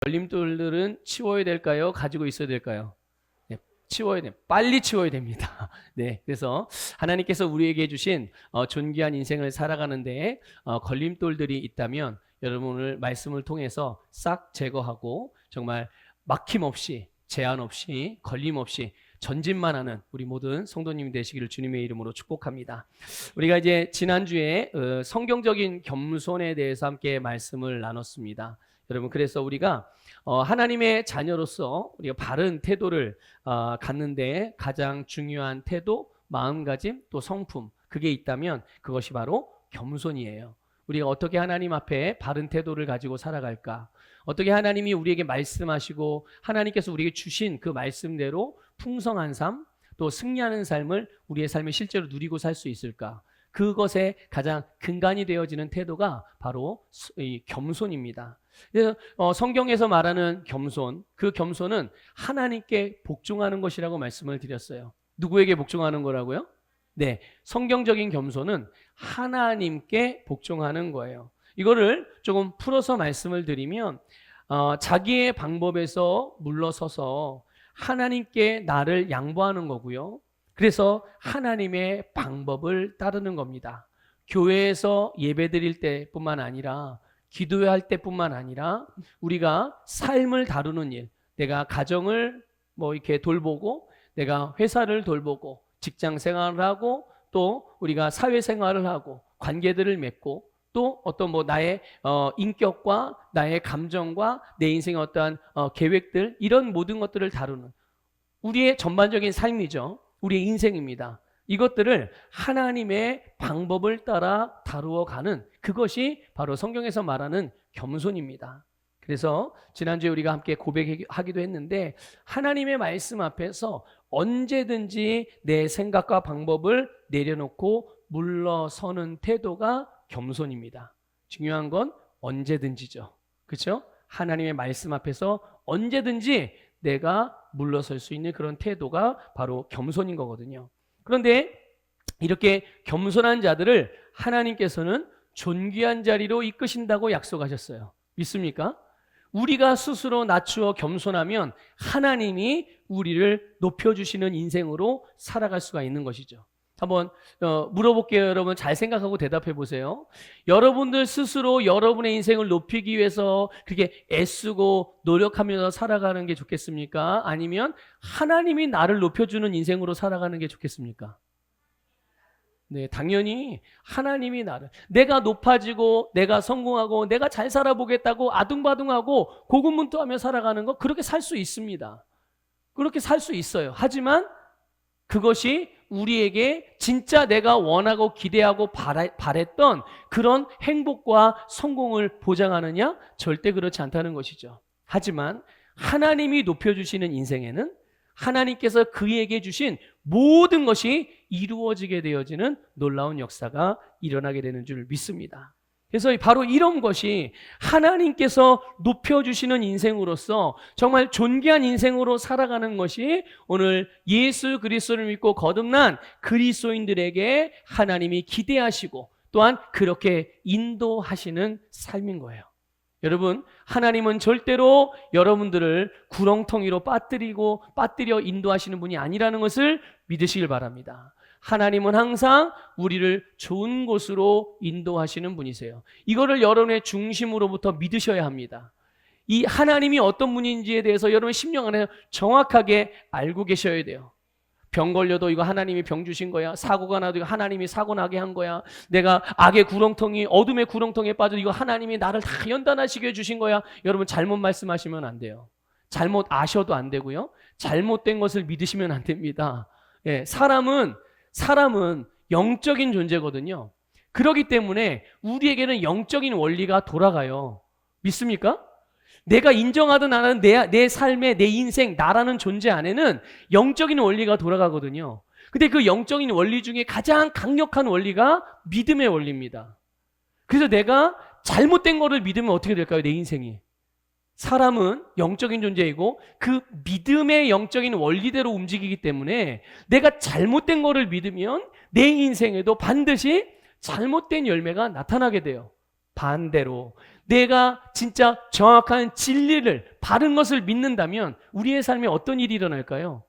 걸림돌들은 치워야 될까요? 가지고 있어야 될까요? 네, 치워야 돼. 빨리 치워야 됩니다. 네, 그래서 하나님께서 우리에게 주신 존귀한 인생을 살아가는데 걸림돌들이 있다면 여러분 오늘 말씀을 통해서 싹 제거하고 정말 막힘없이 제한 없이 걸림 없이 전진만 하는 우리 모든 성도님이 되시기를 주님의 이름으로 축복합니다. 우리가 이제 지난주에 성경적인 겸손에 대해서 함께 말씀을 나눴습니다. 여러분 그래서 우리가 하나님의 자녀로서 우리가 바른 태도를 갖는데 가장 중요한 태도, 마음가짐, 또 성품 그게 있다면 그것이 바로 겸손이에요. 우리가 어떻게 하나님 앞에 바른 태도를 가지고 살아갈까? 어떻게 하나님이 우리에게 말씀하시고 하나님께서 우리에게 주신 그 말씀대로 풍성한 삶, 또 승리하는 삶을 우리의 삶에 실제로 누리고 살 수 있을까? 그것의 가장 근간이 되어지는 태도가 바로 이 겸손입니다. 그래서 성경에서 말하는 겸손, 그 겸손은 하나님께 복종하는 것이라고 말씀을 드렸어요. 누구에게 복종하는 거라고요? 네, 성경적인 겸손은 하나님께 복종하는 거예요. 이거를 조금 풀어서 말씀을 드리면 자기의 방법에서 물러서서 하나님께 나를 양보하는 거고요. 그래서 하나님의 방법을 따르는 겁니다. 교회에서 예배드릴 때뿐만 아니라 기도할 때뿐만 아니라 우리가 삶을 다루는 일, 내가 가정을 이렇게 돌보고 내가 회사를 돌보고 직장 생활을 하고 또 우리가 사회 생활을 하고 관계들을 맺고 또 어떤 나의 인격과 나의 감정과 내 인생의 어떠한 계획들 이런 모든 것들을 다루는 우리의 전반적인 삶이죠. 우리의 인생입니다. 이것들을 하나님의 방법을 따라 다루어가는 그것이 바로 성경에서 말하는 겸손입니다. 그래서 지난주에 우리가 함께 고백하기도 했는데 하나님의 말씀 앞에서 언제든지 내 생각과 방법을 내려놓고 물러서는 태도가 겸손입니다. 중요한 건 언제든지죠. 그렇죠? 하나님의 말씀 앞에서 언제든지 내가 물러설 수 있는 그런 태도가 바로 겸손인 거거든요. 그런데 이렇게 겸손한 자들을 하나님께서는 존귀한 자리로 이끄신다고 약속하셨어요. 믿습니까? 우리가 스스로 낮추어 겸손하면 하나님이 우리를 높여주시는 인생으로 살아갈 수가 있는 것이죠. 한번 물어볼게요. 여러분 잘 생각하고 대답해 보세요. 여러분들 스스로 여러분의 인생을 높이기 위해서 그렇게 애쓰고 노력하면서 살아가는 게 좋겠습니까? 아니면 하나님이 나를 높여주는 인생으로 살아가는 게 좋겠습니까? 네, 당연히 하나님이 나를 내가 높아지고 내가 성공하고 내가 잘 살아보겠다고 아둥바둥하고 고군분투하며 살아가는 거 그렇게 살 수 있습니다. 그렇게 살 수 있어요. 하지만 그것이 우리에게 진짜 내가 원하고 기대하고 바랬던 그런 행복과 성공을 보장하느냐? 절대 그렇지 않다는 것이죠. 하지만 하나님이 높여주시는 인생에는 하나님께서 그에게 주신 모든 것이 이루어지게 되어지는 놀라운 역사가 일어나게 되는 줄 믿습니다. 그래서 바로 이런 것이 하나님께서 높여주시는 인생으로서 정말 존귀한 인생으로 살아가는 것이 오늘 예수 그리스도를 믿고 거듭난 그리스도인들에게 하나님이 기대하시고 또한 그렇게 인도하시는 삶인 거예요. 여러분, 하나님은 절대로 여러분들을 구렁텅이로 빠뜨려 인도하시는 분이 아니라는 것을 믿으시길 바랍니다. 하나님은 항상 우리를 좋은 곳으로 인도하시는 분이세요. 이거를 여러분의 중심으로부터 믿으셔야 합니다. 이 하나님이 어떤 분인지에 대해서 여러분 심령 안에 정확하게 알고 계셔야 돼요. 병 걸려도 이거 하나님이 병 주신 거야. 사고가 나도 이거 하나님이 사고 나게 한 거야. 내가 악의 구렁텅이 어둠의 구렁텅이에 빠져도 이거 하나님이 나를 다 연단하시게 해주신 거야. 여러분 잘못 말씀하시면 안 돼요. 잘못 아셔도 안 되고요. 잘못된 것을 믿으시면 안 됩니다. 예, 사람은 영적인 존재거든요. 그렇기 때문에 우리에게는 영적인 원리가 돌아가요. 믿습니까? 내가 인정하든 안 하든 내 삶의 내 인생 나라는 존재 안에는 영적인 원리가 돌아가거든요. 근데 그 영적인 원리 중에 가장 강력한 원리가 믿음의 원리입니다. 그래서 내가 잘못된 거를 믿으면 어떻게 될까요? 내 인생이. 사람은 영적인 존재이고 그 믿음의 영적인 원리대로 움직이기 때문에 내가 잘못된 거를 믿으면 내 인생에도 반드시 잘못된 열매가 나타나게 돼요. 반대로 내가 진짜 정확한 진리를, 바른 것을 믿는다면 우리의 삶에 어떤 일이 일어날까요?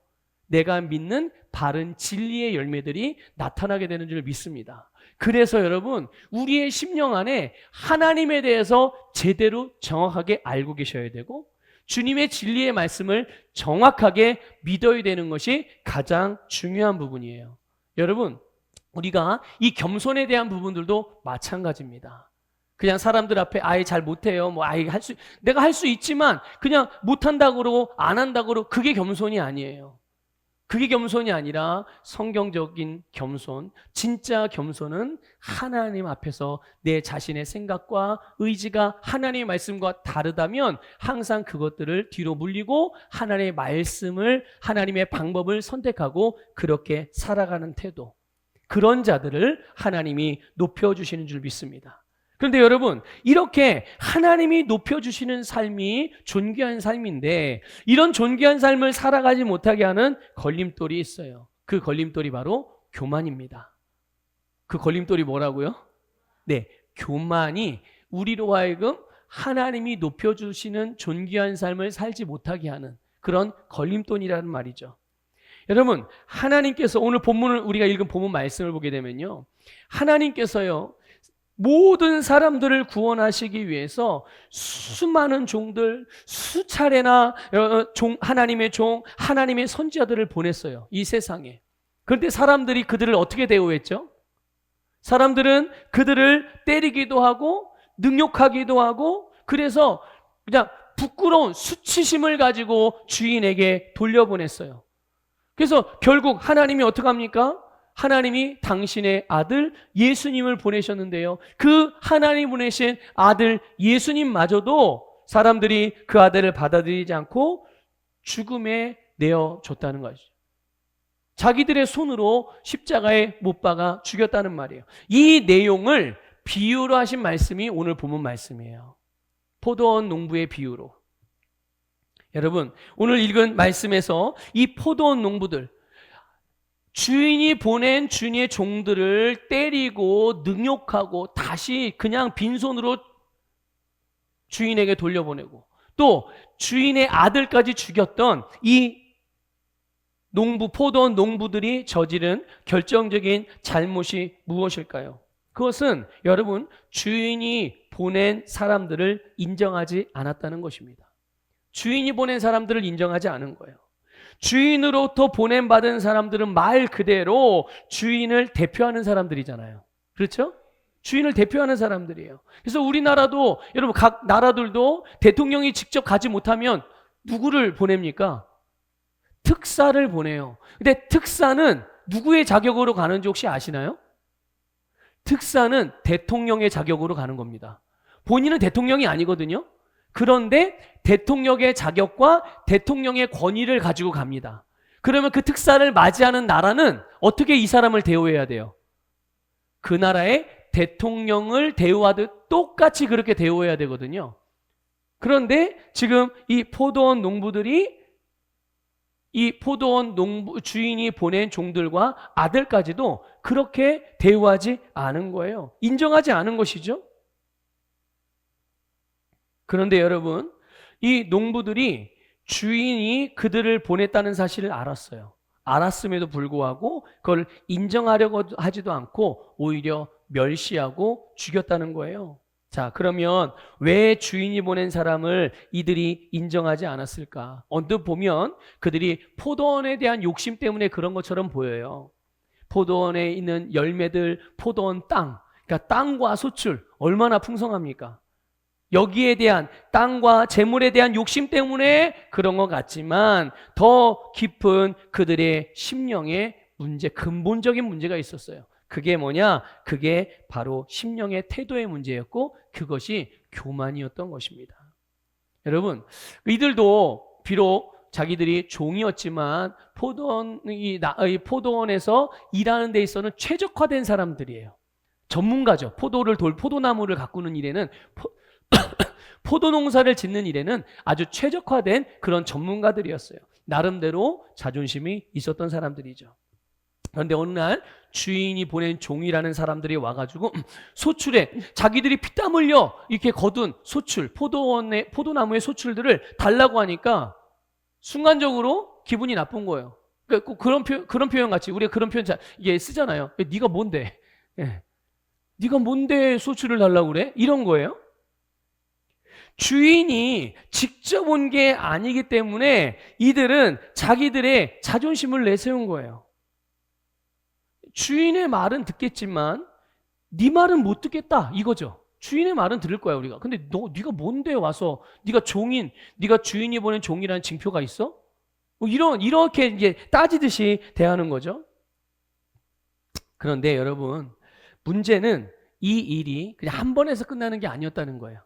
내가 믿는 바른 진리의 열매들이 나타나게 되는 줄 믿습니다. 그래서 여러분, 우리의 심령 안에 하나님에 대해서 제대로 정확하게 알고 계셔야 되고, 주님의 진리의 말씀을 정확하게 믿어야 되는 것이 가장 중요한 부분이에요. 여러분, 우리가 이 겸손에 대한 부분들도 마찬가지입니다. 그냥 사람들 앞에 아예 잘 못해요. 뭐 아예 내가 할 수 있지만 그냥 못한다고 그러고 안 한다고 그러고 그게 겸손이 아니에요. 그게 겸손이 아니라 성경적인 겸손, 진짜 겸손은 하나님 앞에서 내 자신의 생각과 의지가 하나님의 말씀과 다르다면 항상 그것들을 뒤로 물리고 하나님의 말씀을, 하나님의 방법을 선택하고 그렇게 살아가는 태도, 그런 자들을 하나님이 높여주시는 줄 믿습니다. 그런데 여러분, 이렇게 하나님이 높여주시는 삶이 존귀한 삶인데, 이런 존귀한 삶을 살아가지 못하게 하는 걸림돌이 있어요. 그 걸림돌이 바로 교만입니다. 그 걸림돌이 뭐라고요? 네, 교만이 우리로 하여금 하나님이 높여주시는 존귀한 삶을 살지 못하게 하는 그런 걸림돌이라는 말이죠. 여러분, 하나님께서 오늘 본문을, 우리가 읽은 본문 말씀을 보게 되면요, 하나님께서요 모든 사람들을 구원하시기 위해서 수많은 종들, 수차례나 하나님의 종, 하나님의 선지자들을 보냈어요, 이 세상에. 그런데 사람들이 그들을 어떻게 대우했죠? 사람들은 그들을 때리기도 하고 능욕하기도 하고, 그래서 그냥 부끄러운 수치심을 가지고 주인에게 돌려보냈어요. 그래서 결국 하나님이 어떻게 합니까? 하나님이 당신의 아들 예수님을 보내셨는데요, 그 하나님 보내신 아들 예수님마저도 사람들이 그 아들을 받아들이지 않고 죽음에 내어줬다는 것이죠. 자기들의 손으로 십자가에 못 박아 죽였다는 말이에요. 이 내용을 비유로 하신 말씀이 오늘 본문 말씀이에요. 포도원 농부의 비유로. 여러분, 오늘 읽은 말씀에서 이 포도원 농부들, 주인이 보낸 주인의 종들을 때리고 능욕하고 다시 그냥 빈손으로 주인에게 돌려보내고 또 주인의 아들까지 죽였던 이 포도원 농부들이 저지른 결정적인 잘못이 무엇일까요? 그것은 여러분, 주인이 보낸 사람들을 인정하지 않았다는 것입니다. 주인이 보낸 사람들을 인정하지 않은 거예요. 주인으로부터 보냄받은 사람들은 말 그대로 주인을 대표하는 사람들이잖아요. 그렇죠? 주인을 대표하는 사람들이에요. 그래서 우리나라도, 여러분, 각 나라들도 대통령이 직접 가지 못하면 누구를 보냅니까? 특사를 보내요. 근데 특사는 누구의 자격으로 가는지 혹시 아시나요? 특사는 대통령의 자격으로 가는 겁니다. 본인은 대통령이 아니거든요. 그런데 대통령의 자격과 대통령의 권위를 가지고 갑니다. 그러면 그 특사를 맞이하는 나라는 어떻게 이 사람을 대우해야 돼요? 그 나라의 대통령을 대우하듯 똑같이 그렇게 대우해야 되거든요. 그런데 지금 이 포도원 농부들이 이 포도원 농부 주인이 보낸 종들과 아들까지도 그렇게 대우하지 않은 거예요. 인정하지 않은 것이죠. 그런데 여러분, 이 농부들이 주인이 그들을 보냈다는 사실을 알았어요. 알았음에도 불구하고 그걸 인정하려고 하지도 않고 오히려 멸시하고 죽였다는 거예요. 자, 그러면 왜 주인이 보낸 사람을 이들이 인정하지 않았을까? 언뜻 보면 그들이 포도원에 대한 욕심 때문에 그런 것처럼 보여요. 포도원에 있는 열매들, 포도원 땅, 그러니까 땅과 소출 얼마나 풍성합니까? 여기에 대한 땅과 재물에 대한 욕심 때문에 그런 것 같지만 더 깊은 그들의 심령의 문제, 근본적인 문제가 있었어요. 그게 뭐냐? 그게 바로 심령의 태도의 문제였고 그것이 교만이었던 것입니다. 여러분, 이들도 비록 자기들이 종이었지만 포도원에서 일하는 데 있어서는 최적화된 사람들이에요. 전문가죠. 포도나무를 가꾸는 일에는 포도 농사를 짓는 일에는 아주 최적화된 그런 전문가들이었어요. 나름대로 자존심이 있었던 사람들이죠. 그런데 어느 날 주인이 보낸 종이라는 사람들이 와가지고 소출에 자기들이 피땀 흘려 이렇게 거둔 소출, 포도나무의 소출들을 달라고 하니까 순간적으로 기분이 나쁜 거예요. 그러니까 꼭 그런 표현 같이 우리가 그런 표현 이게 쓰잖아요. 네가 뭔데? 예. 네가 뭔데 소출을 달라고 그래? 이런 거예요. 주인이 직접 온 게 아니기 때문에 이들은 자기들의 자존심을 내세운 거예요. 주인의 말은 듣겠지만 네 말은 못 듣겠다 이거죠. 주인의 말은 들을 거야 우리가. 근데 네가 뭔데 와서 네가 주인이 보낸 종이라는 징표가 있어? 뭐 이렇게 이제 따지듯이 대하는 거죠. 그런데 여러분, 문제는 이 일이 그냥 한 번에서 끝나는 게 아니었다는 거예요.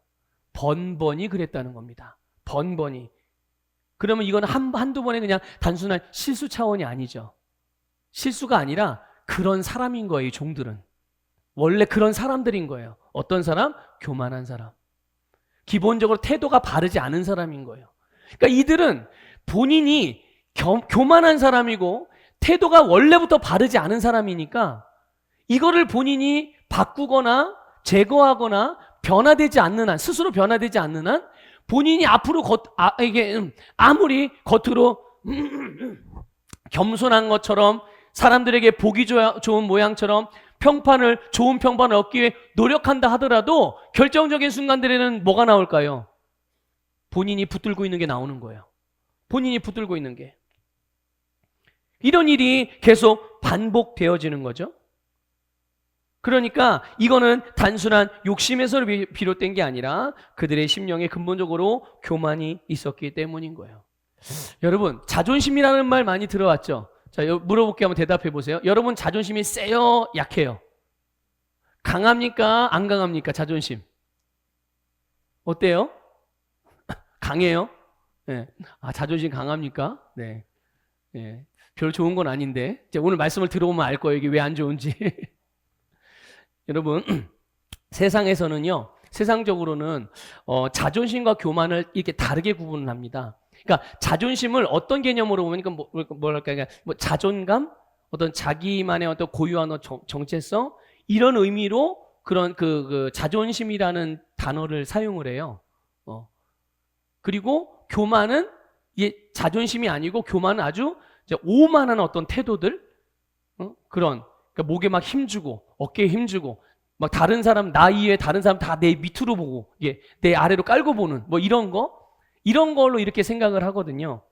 번번이 그랬다는 겁니다. 번번이. 그러면 이건 한두 번에 그냥 단순한 실수 차원이 아니죠. 실수가 아니라 그런 사람인 거예요, 이 종들은. 원래 그런 사람들인 거예요. 어떤 사람? 교만한 사람. 기본적으로 태도가 바르지 않은 사람인 거예요. 그러니까 이들은 본인이 교만한 사람이고 태도가 원래부터 바르지 않은 사람이니까 이거를 본인이 바꾸거나 제거하거나 변화되지 않는 한, 스스로 변화되지 않는 한 본인이 앞으로 아무리 겉으로 겸손한 것처럼 사람들에게 보기 좋은 모양처럼 좋은 평판을 얻기 위해 노력한다 하더라도 결정적인 순간들에는 뭐가 나올까요? 본인이 붙들고 있는 게 나오는 거예요. 본인이 붙들고 있는 게. 이런 일이 계속 반복되어지는 거죠. 그러니까 이거는 단순한 욕심에서 비롯된 게 아니라 그들의 심령에 근본적으로 교만이 있었기 때문인 거예요. 여러분, 자존심이라는 말 많이 들어왔죠? 자, 물어볼게요. 한번 대답해 보세요. 여러분 자존심이 세요? 약해요? 강합니까? 안 강합니까? 자존심. 어때요? 강해요? 네. 아, 자존심 강합니까? 네. 네. 별 좋은 건 아닌데. 오늘 말씀을 들어보면 알 거예요. 이게 왜 안 좋은지. 여러분, 세상에서는요, 세상적으로는 자존심과 교만을 이렇게 다르게 구분을 합니다. 그러니까 자존심을 어떤 개념으로 보면 뭐랄까, 뭐 자존감, 어떤 자기만의 어떤 고유한 정체성 이런 의미로 그런 그 자존심이라는 단어를 사용을 해요. 그리고 교만은 이게 자존심이 아니고 교만은 아주 오만한 어떤 태도들, 그런 그러니까 목에 막 힘주고 어깨에 힘주고 막 다른 사람 나 이외에 다른 사람 다 내 밑으로 보고 이게 내 아래로 깔고 보는 뭐 이런 걸로 이렇게 생각을 하거든요.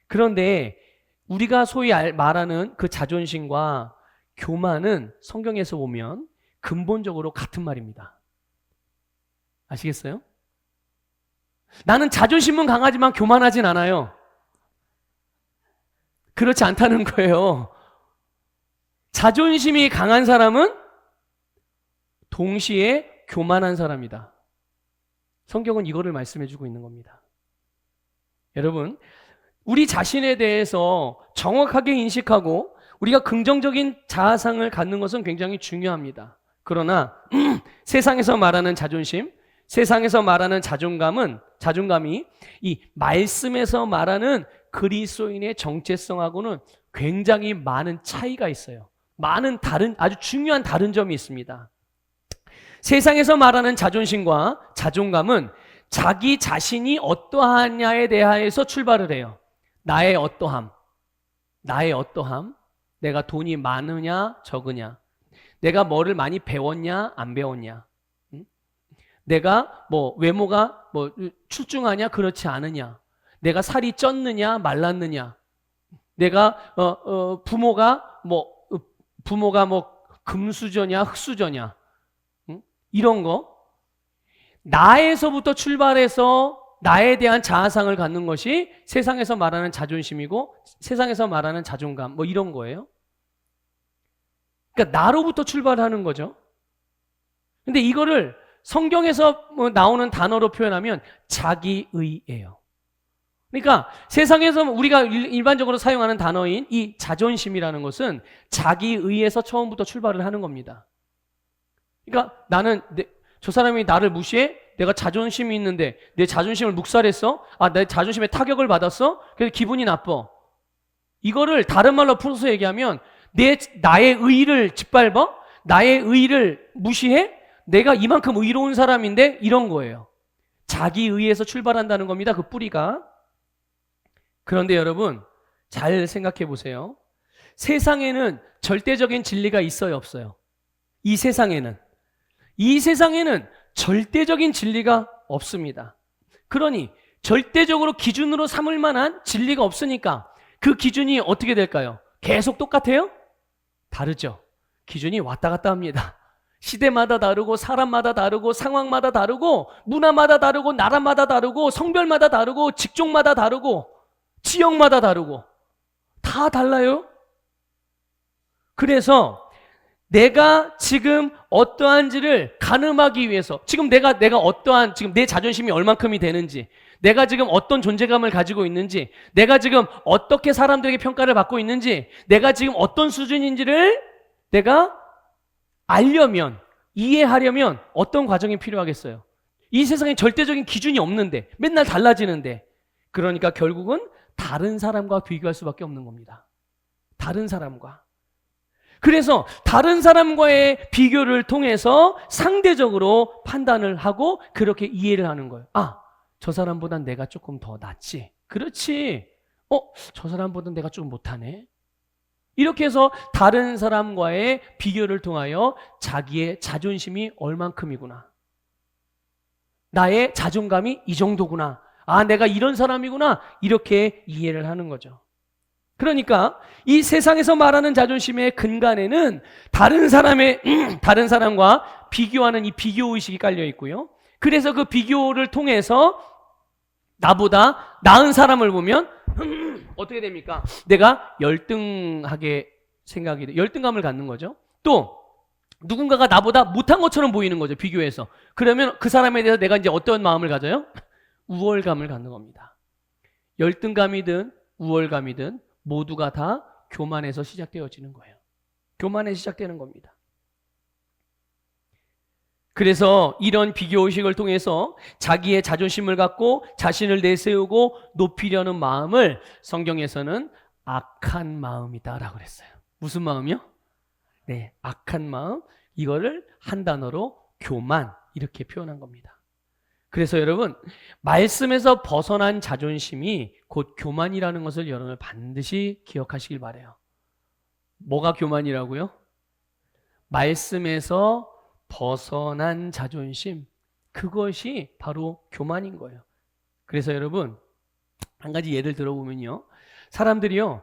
그런데 우리가 소위 말하는 그 자존심과 교만은 성경에서 보면 근본적으로 같은 말입니다. 아시겠어요? 나는 자존심은 강하지만 교만하진 않아요. 그렇지 않다는 거예요. 자존심이 강한 사람은 동시에 교만한 사람이다. 성경은 이거를 말씀해 주고 있는 겁니다. 여러분, 우리 자신에 대해서 정확하게 인식하고 우리가 긍정적인 자아상을 갖는 것은 굉장히 중요합니다. 그러나 세상에서 말하는 자존심, 세상에서 말하는 자존감이 이 말씀에서 말하는 그리스도인의 정체성하고는 굉장히 많은 차이가 있어요. 많은 아주 중요한 다른 점이 있습니다. 세상에서 말하는 자존심과 자존감은 자기 자신이 어떠하냐에 대하여서 출발을 해요. 나의 어떠함, 내가 돈이 많으냐 적으냐, 내가 뭐를 많이 배웠냐 안 배웠냐, 내가 뭐 외모가 뭐 출중하냐 그렇지 않으냐, 내가 살이 쪘느냐 말랐느냐, 내가 부모가 뭐 금수저냐 흙수저냐, 이런 거 나에서부터 출발해서 나에 대한 자아상을 갖는 것이 세상에서 말하는 자존심이고 세상에서 말하는 자존감 뭐 이런 거예요. 그러니까 나로부터 출발하는 거죠. 근데 이거를 성경에서 나오는 단어로 표현하면 자기의예요. 그러니까 세상에서 우리가 일반적으로 사용하는 단어인 이 자존심이라는 것은 자기의에서 처음부터 출발을 하는 겁니다. 그러니까 저 사람이 나를 무시해? 내가 자존심이 있는데 내 자존심을 묵살했어? 내 자존심에 타격을 받았어? 그래서 기분이 나빠. 이거를 다른 말로 풀어서 얘기하면 나의 의의를 짓밟아? 나의 의의를 무시해? 내가 이만큼 의로운 사람인데? 이런 거예요. 자기 의에서 출발한다는 겁니다. 그 뿌리가. 그런데 여러분, 잘 생각해 보세요. 세상에는 절대적인 진리가 있어요, 없어요? 이 세상에는 절대적인 진리가 없습니다. 그러니 절대적으로 기준으로 삼을 만한 진리가 없으니까 그 기준이 어떻게 될까요? 계속 똑같아요? 다르죠. 기준이 왔다 갔다 합니다. 시대마다 다르고 사람마다 다르고 상황마다 다르고 문화마다 다르고 나라마다 다르고 성별마다 다르고 직종마다 다르고 지역마다 다르고 다 달라요. 그래서 내가 지금 어떠한지를 가늠하기 위해서 지금 내가 어떠한 지금 내 자존심이 얼만큼이 되는지 내가 지금 어떤 존재감을 가지고 있는지 내가 지금 어떻게 사람들에게 평가를 받고 있는지 내가 지금 어떤 수준인지를 내가 알려면 이해하려면 어떤 과정이 필요하겠어요? 이 세상에 절대적인 기준이 없는데 맨날 달라지는데 그러니까 결국은 다른 사람과 비교할 수밖에 없는 겁니다. 다른 사람과. 그래서 다른 사람과의 비교를 통해서 상대적으로 판단을 하고 그렇게 이해를 하는 거예요. 아, 저 사람보단 내가 조금 더 낫지. 그렇지. 저 사람보단 내가 좀 못하네. 이렇게 해서 다른 사람과의 비교를 통하여 자기의 자존심이 얼만큼이구나. 나의 자존감이 이 정도구나. 아, 내가 이런 사람이구나. 이렇게 이해를 하는 거죠. 그러니까 이 세상에서 말하는 자존심의 근간에는 다른 사람과 비교하는 이 비교의식이 깔려 있고요. 그래서 그 비교를 통해서 나보다 나은 사람을 보면 어떻게 됩니까? 내가 열등하게 생각이 돼. 열등감을 갖는 거죠. 또 누군가가 나보다 못한 것처럼 보이는 거죠. 비교해서. 그러면 그 사람에 대해서 내가 이제 어떤 마음을 가져요? 우월감을 갖는 겁니다. 열등감이든 우월감이든 모두가 다 교만에서 시작되어지는 거예요. 교만에서 시작되는 겁니다. 그래서 이런 비교의식을 통해서 자기의 자존심을 갖고 자신을 내세우고 높이려는 마음을 성경에서는 악한 마음이다라고 그랬어요. 무슨 마음이요? 네, 악한 마음. 이거를 한 단어로 교만 이렇게 표현한 겁니다. 그래서 여러분, 말씀에서 벗어난 자존심이 곧 교만이라는 것을 여러분 반드시 기억하시길 바라요. 뭐가 교만이라고요? 말씀에서 벗어난 자존심, 그것이 바로 교만인 거예요. 그래서 여러분, 한 가지 예를 들어보면요, 사람들이요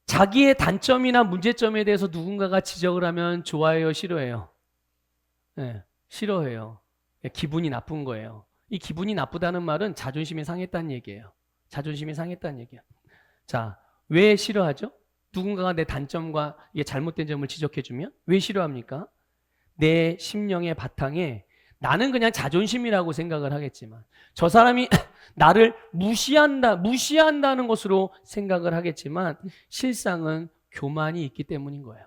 자기의 단점이나 문제점에 대해서 누군가가 지적을 하면 좋아해요, 싫어해요? 네, 싫어해요. 기분이 나쁜 거예요. 이 기분이 나쁘다는 말은 자존심이 상했다는 얘기예요. 자존심이 상했다는 얘기예요. 자, 왜 싫어하죠? 누군가가 내 단점과 이게 잘못된 점을 지적해주면 왜 싫어합니까? 내 심령의 바탕에 나는 그냥 자존심이라고 생각을 하겠지만 저 사람이 나를 무시한다는 것으로 생각을 하겠지만 실상은 교만이 있기 때문인 거예요.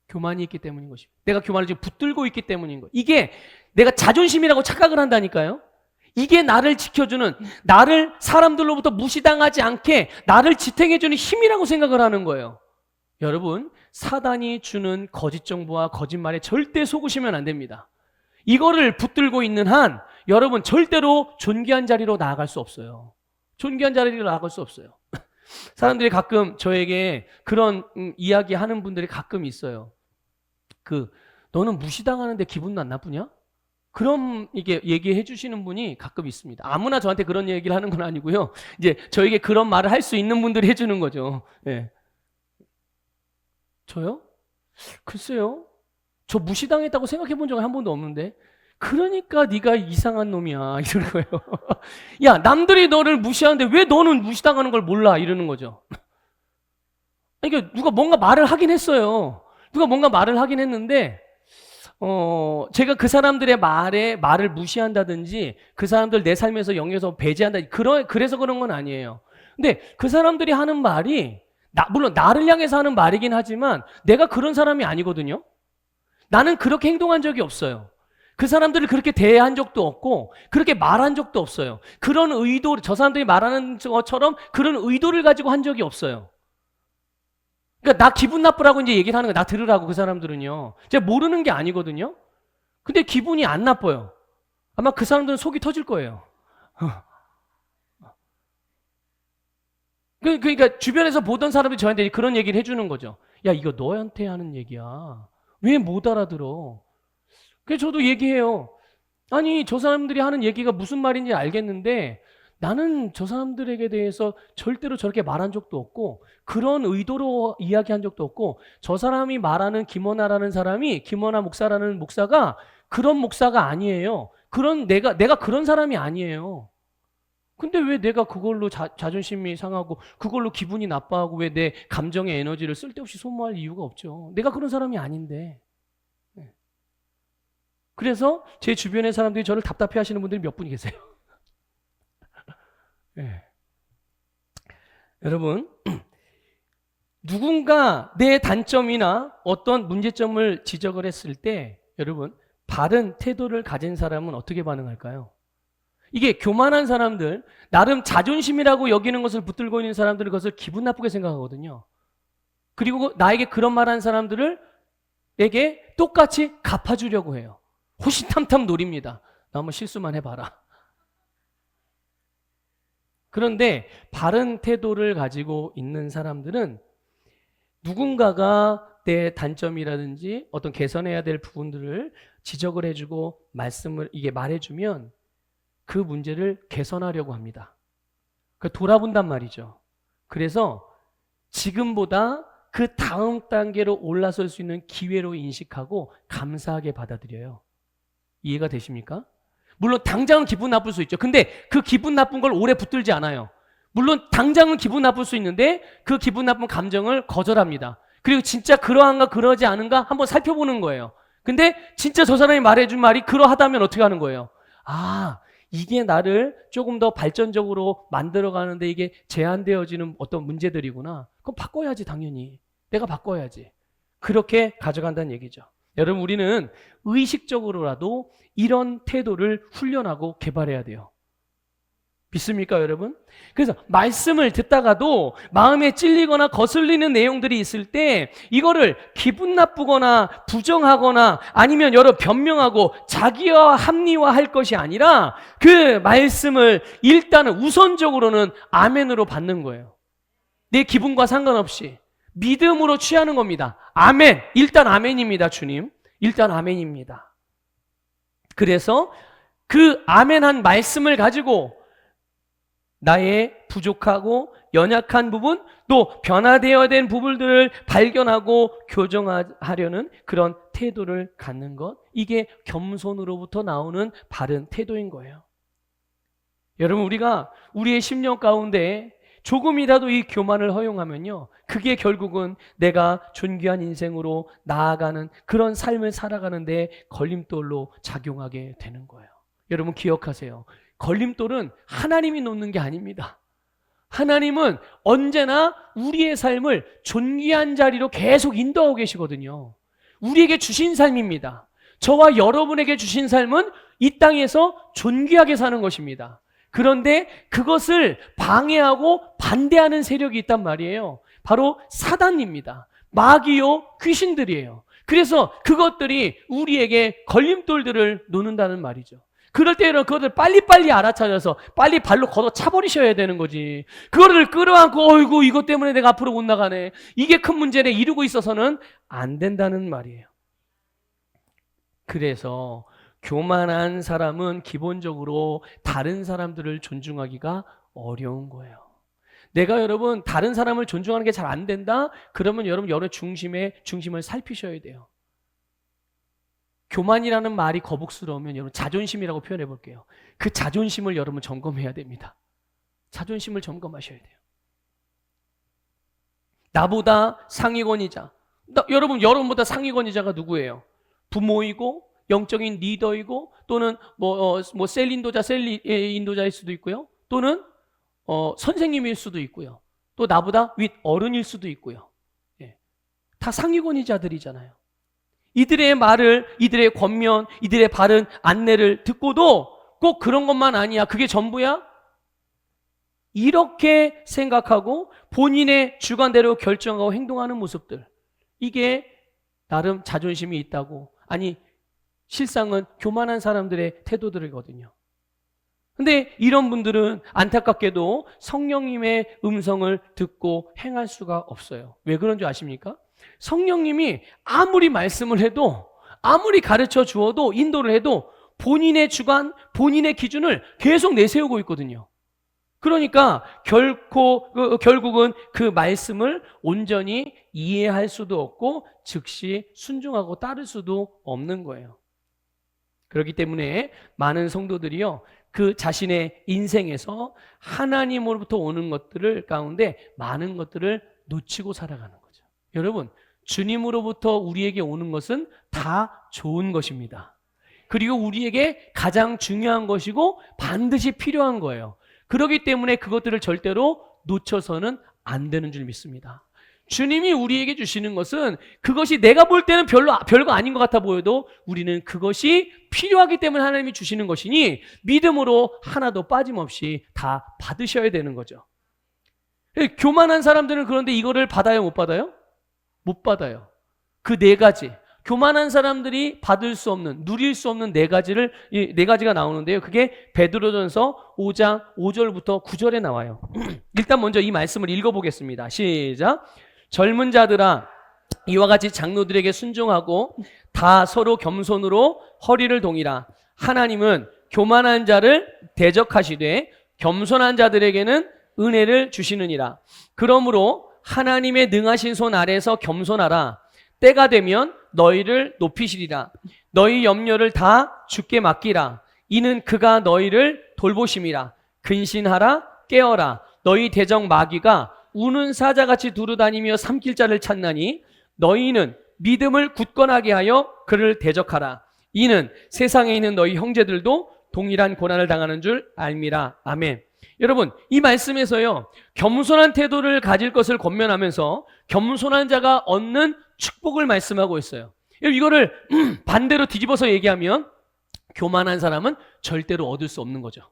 교만이 있기 때문인 것입니다. 내가 교만을 지금 붙들고 있기 때문인 거예요. 이게 내가 자존심이라고 착각을 한다니까요. 이게 나를 지켜주는, 나를 사람들로부터 무시당하지 않게 나를 지탱해주는 힘이라고 생각을 하는 거예요. 여러분, 사단이 주는 거짓 정보와 거짓말에 절대 속으시면 안 됩니다. 이거를 붙들고 있는 한 여러분 절대로 존귀한 자리로 나아갈 수 없어요. 존귀한 자리로 나아갈 수 없어요. 사람들이 가끔 저에게 그런 이야기하는 분들이 가끔 있어요. 너는 무시당하는데 기분 안 나쁘냐? 그럼 이게 얘기해 주시는 분이 가끔 있습니다. 아무나 저한테 그런 얘기를 하는 건 아니고요. 이제 저에게 그런 말을 할 수 있는 분들이 해주는 거죠. 네. 저요? 글쎄요. 저 무시당했다고 생각해 본 적은 한 번도 없는데. 그러니까 네가 이상한 놈이야 이러는 거예요. 야, 남들이 너를 무시하는데 왜 너는 무시당하는 걸 몰라 이러는 거죠. 그러니까 누가 뭔가 말을 하긴 했어요. 누가 뭔가 말을 하긴 했는데 제가 그 사람들의 말을 무시한다든지 그 사람들 내 삶에서 영역에서 배제한다 그래서 그런 건 아니에요. 근데 그 사람들이 하는 말이 물론 나를 향해서 하는 말이긴 하지만 내가 그런 사람이 아니거든요. 나는 그렇게 행동한 적이 없어요. 그 사람들을 그렇게 대한 적도 없고 그렇게 말한 적도 없어요. 그런 의도, 저 사람들이 말하는 것처럼 그런 의도를 가지고 한 적이 없어요. 그러니까 나 기분 나쁘라고 이제 얘기를 하는 거야. 나 들으라고 그 사람들은요. 제가 모르는 게 아니거든요. 근데 기분이 안 나빠요. 아마 그 사람들은 속이 터질 거예요. 그러니까 주변에서 보던 사람들이 저한테 그런 얘기를 해주는 거죠. 야, 이거 너한테 하는 얘기야. 왜 못 알아들어? 그래서 저도 얘기해요. 아니, 저 사람들이 하는 얘기가 무슨 말인지 알겠는데 나는 저 사람들에게 대해서 절대로 저렇게 말한 적도 없고 그런 의도로 이야기한 적도 없고 저 사람이 말하는 김원하라는 사람이 김원하 목사라는 목사가 그런 목사가 아니에요. 내가 그런 사람이 아니에요. 근데 왜 내가 그걸로 자존심이 상하고 그걸로 기분이 나빠하고 왜 내 감정의 에너지를 쓸데없이 소모할 이유가 없죠. 내가 그런 사람이 아닌데. 그래서 제 주변의 사람들이 저를 답답해 하시는 분들이 몇 분이 계세요. 네. 여러분, 누군가 내 단점이나 어떤 문제점을 지적을 했을 때 여러분, 바른 태도를 가진 사람은 어떻게 반응할까요? 이게 교만한 사람들, 나름 자존심이라고 여기는 것을 붙들고 있는 사람들은 그것을 기분 나쁘게 생각하거든요. 그리고 나에게 그런 말한 사람들에게 똑같이 갚아주려고 해요. 호시탐탐 노립니다. 나 한번 실수만 해봐라. 그런데 바른 태도를 가지고 있는 사람들은 누군가가 내 단점이라든지 어떤 개선해야 될 부분들을 지적을 해주고 이게 말해주면 그 문제를 개선하려고 합니다. 돌아본단 말이죠. 그래서 지금보다 그 다음 단계로 올라설 수 있는 기회로 인식하고 감사하게 받아들여요. 이해가 되십니까? 물론 당장은 기분 나쁠 수 있죠. 근데 그 기분 나쁜 걸 오래 붙들지 않아요. 물론 당장은 기분 나쁠 수 있는데 그 기분 나쁜 감정을 거절합니다. 그리고 진짜 그러한가 그러지 않은가 한번 살펴보는 거예요. 근데 진짜 저 사람이 말해준 말이 그러하다면 어떻게 하는 거예요? 아, 이게 나를 조금 더 발전적으로 만들어가는데 이게 제한되어지는 어떤 문제들이구나. 그럼 바꿔야지 당연히. 내가 바꿔야지. 그렇게 가져간다는 얘기죠. 여러분, 우리는 의식적으로라도 이런 태도를 훈련하고 개발해야 돼요. 믿습니까, 여러분? 그래서 말씀을 듣다가도 마음에 찔리거나 거슬리는 내용들이 있을 때 이거를 기분 나쁘거나 부정하거나 아니면 여러 변명하고 자기와 합리화할 것이 아니라 그 말씀을 일단은 우선적으로는 아멘으로 받는 거예요. 내 기분과 상관없이 믿음으로 취하는 겁니다. 아멘. 일단 아멘입니다, 주님. 일단 아멘입니다. 그래서 그 아멘한 말씀을 가지고 나의 부족하고 연약한 부분, 또 변화되어야 된 부분들을 발견하고 교정하려는 그런 태도를 갖는 것, 이게 겸손으로부터 나오는 바른 태도인 거예요. 여러분, 우리가 우리의 심령 가운데 조금이라도 이 교만을 허용하면요, 그게 결국은 내가 존귀한 인생으로 나아가는 그런 삶을 살아가는데 걸림돌로 작용하게 되는 거예요. 여러분, 기억하세요. 걸림돌은 하나님이 놓는 게 아닙니다. 하나님은 언제나 우리의 삶을 존귀한 자리로 계속 인도하고 계시거든요. 우리에게 주신 삶입니다. 저와 여러분에게 주신 삶은 이 땅에서 존귀하게 사는 것입니다. 그런데 그것을 방해하고 반대하는 세력이 있단 말이에요. 바로 사단입니다. 마귀요, 귀신들이에요. 그래서 그것들이 우리에게 걸림돌들을 놓는다는 말이죠. 그럴 때는 그것을 빨리빨리 알아차려서 빨리 발로 걷어 차버리셔야 되는 거지. 그거를 끌어안고 어이구 이것 때문에 내가 앞으로 못 나가네, 이게 큰 문제네 이러고 있어서는 안 된다는 말이에요. 그래서 교만한 사람은 기본적으로 다른 사람들을 존중하기가 어려운 거예요. 내가 여러분 다른 사람을 존중하는 게 잘 안 된다? 그러면 여러분 중심을 살피셔야 돼요. 교만이라는 말이 거북스러우면 여러분 자존심이라고 표현해 볼게요. 그 자존심을 여러분 점검해야 됩니다. 자존심을 점검하셔야 돼요. 나보다 상위권이자, 여러분보다 상위권이자가 누구예요? 부모이고 영적인 리더이고 또는 셀 인도자일 수도 있고요. 또는 선생님일 수도 있고요. 또 나보다 윗 어른일 수도 있고요. 예. 다 상위권이자들이잖아요. 이들의 말을, 이들의 권면, 이들의 바른 안내를 듣고도 꼭 그런 것만 아니야, 그게 전부야? 이렇게 생각하고 본인의 주관대로 결정하고 행동하는 모습들, 이게 나름 자존심이 있다고, 아니 실상은 교만한 사람들의 태도들이거든요. 근데 이런 분들은 안타깝게도 성령님의 음성을 듣고 행할 수가 없어요. 왜 그런 줄 아십니까? 성령님이 아무리 말씀을 해도, 아무리 가르쳐 주어도, 인도를 해도 본인의 주관, 본인의 기준을 계속 내세우고 있거든요. 그러니까 결국은 그 말씀을 온전히 이해할 수도 없고 즉시 순종하고 따를 수도 없는 거예요. 그렇기 때문에 많은 성도들이요, 그 자신의 인생에서 하나님으로부터 오는 것들을 가운데 많은 것들을 놓치고 살아가는 거죠. 여러분, 주님으로부터 우리에게 오는 것은 다 좋은 것입니다. 그리고 우리에게 가장 중요한 것이고 반드시 필요한 거예요. 그렇기 때문에 그것들을 절대로 놓쳐서는 안 되는 줄 믿습니다. 주님이 우리에게 주시는 것은 그것이 내가 볼 때는 별거 아닌 것 같아 보여도 우리는 그것이 필요하기 때문에 하나님이 주시는 것이니 믿음으로 하나도 빠짐없이 다 받으셔야 되는 거죠. 교만한 사람들은 그런데 이거를 받아요, 못 받아요? 못 받아요. 그 네 가지. 교만한 사람들이 받을 수 없는, 누릴 수 없는 네 가지가 나오는데요. 그게 베드로전서 5장 5절부터 9절에 나와요. 일단 먼저 이 말씀을 읽어보겠습니다. 시작. 젊은 자들아, 이와 같이 장로들에게 순종하고 다 서로 겸손으로 허리를 동이라. 하나님은 교만한 자를 대적하시되 겸손한 자들에게는 은혜를 주시느니라. 그러므로 하나님의 능하신 손 아래에서 겸손하라. 때가 되면 너희를 높이시리라. 너희 염려를 다 주께 맡기라. 이는 그가 너희를 돌보심이라. 근신하라, 깨어라. 너희 대적 마귀가 우는 사자같이 두루다니며 삼킬 자를 찾나니 너희는 믿음을 굳건하게 하여 그를 대적하라. 이는 세상에 있는 너희 형제들도 동일한 고난을 당하는 줄 알미라. 아멘. 여러분, 이 말씀에서요, 겸손한 태도를 가질 것을 권면하면서 겸손한 자가 얻는 축복을 말씀하고 있어요. 이거를 반대로 뒤집어서 얘기하면 교만한 사람은 절대로 얻을 수 없는 거죠.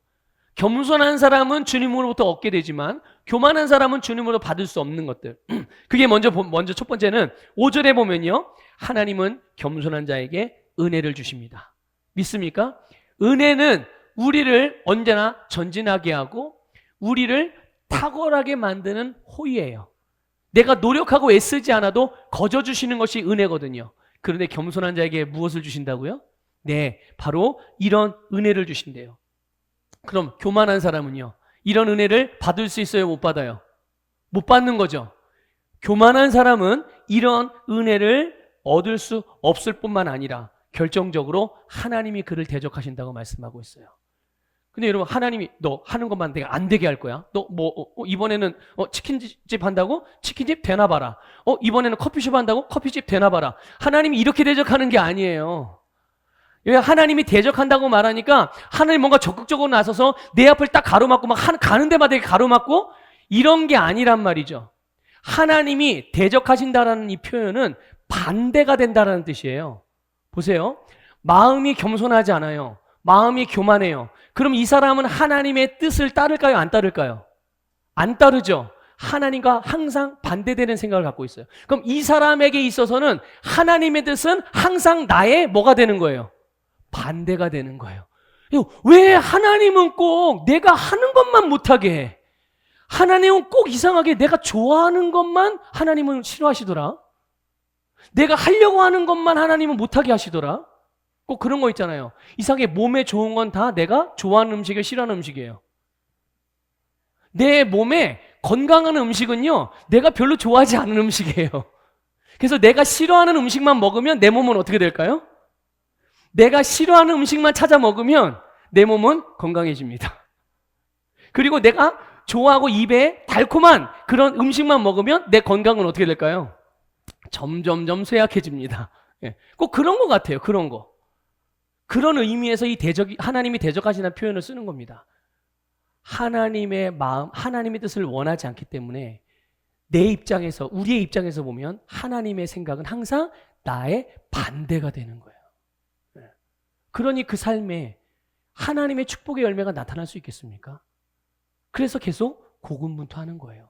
겸손한 사람은 주님으로부터 얻게 되지만 교만한 사람은 주님으로 받을 수 없는 것들. 그게 먼저 첫 번째는 5절에 보면요, 하나님은 겸손한 자에게 은혜를 주십니다. 믿습니까? 은혜는 우리를 언제나 전진하게 하고 우리를 탁월하게 만드는 호의예요. 내가 노력하고 애쓰지 않아도 거저 주시는 것이 은혜거든요. 그런데 겸손한 자에게 무엇을 주신다고요? 네, 바로 이런 은혜를 주신대요. 그럼 교만한 사람은요, 이런 은혜를 받을 수 있어요, 못 받아요? 못 받는 거죠. 교만한 사람은 이런 은혜를 얻을 수 없을 뿐만 아니라 결정적으로 하나님이 그를 대적하신다고 말씀하고 있어요. 근데 여러분, 하나님이 너 하는 것만 내가 안 되게 할 거야. 너 이번에는 치킨집 한다고? 치킨집 되나봐라. 이번에는 커피숍 한다고? 커피집 되나봐라. 하나님이 이렇게 대적하는 게 아니에요. 하나님이 대적한다고 말하니까 하나님 뭔가 적극적으로 나서서 내 앞을 딱 가로막고 막 가는 데마다 가로막고 이런 게 아니란 말이죠. 하나님이 대적하신다라는 이 표현은 반대가 된다라는 뜻이에요. 보세요. 마음이 겸손하지 않아요. 마음이 교만해요. 그럼 이 사람은 하나님의 뜻을 따를까요? 안 따를까요? 안 따르죠. 하나님과 항상 반대되는 생각을 갖고 있어요. 그럼 이 사람에게 있어서는 하나님의 뜻은 항상 나의 뭐가 되는 거예요? 반대가 되는 거예요. 왜 하나님은 꼭 내가 하는 것만 못하게 해? 하나님은 꼭 이상하게 내가 좋아하는 것만 하나님은 싫어하시더라? 내가 하려고 하는 것만 하나님은 못하게 하시더라? 꼭 그런 거 있잖아요. 이상하게 몸에 좋은 건 다 내가 좋아하는 음식이에요, 싫어하는 음식이에요. 내 몸에 건강한 음식은요, 내가 별로 좋아하지 않은 음식이에요. 그래서 내가 싫어하는 음식만 먹으면 내 몸은 어떻게 될까요? 내가 싫어하는 음식만 찾아 먹으면 내 몸은 건강해집니다. 그리고 내가 좋아하고 입에 달콤한 그런 음식만 먹으면 내 건강은 어떻게 될까요? 점점점 쇠약해집니다. 꼭 그런 것 같아요. 그런 거. 그런 의미에서 이 하나님이 대적하시는 표현을 쓰는 겁니다. 하나님의 마음, 하나님의 뜻을 원하지 않기 때문에 우리의 입장에서 보면 하나님의 생각은 항상 나의 반대가 되는 거예요. 그러니 그 삶에 하나님의 축복의 열매가 나타날 수 있겠습니까? 그래서 계속 고군분투하는 거예요.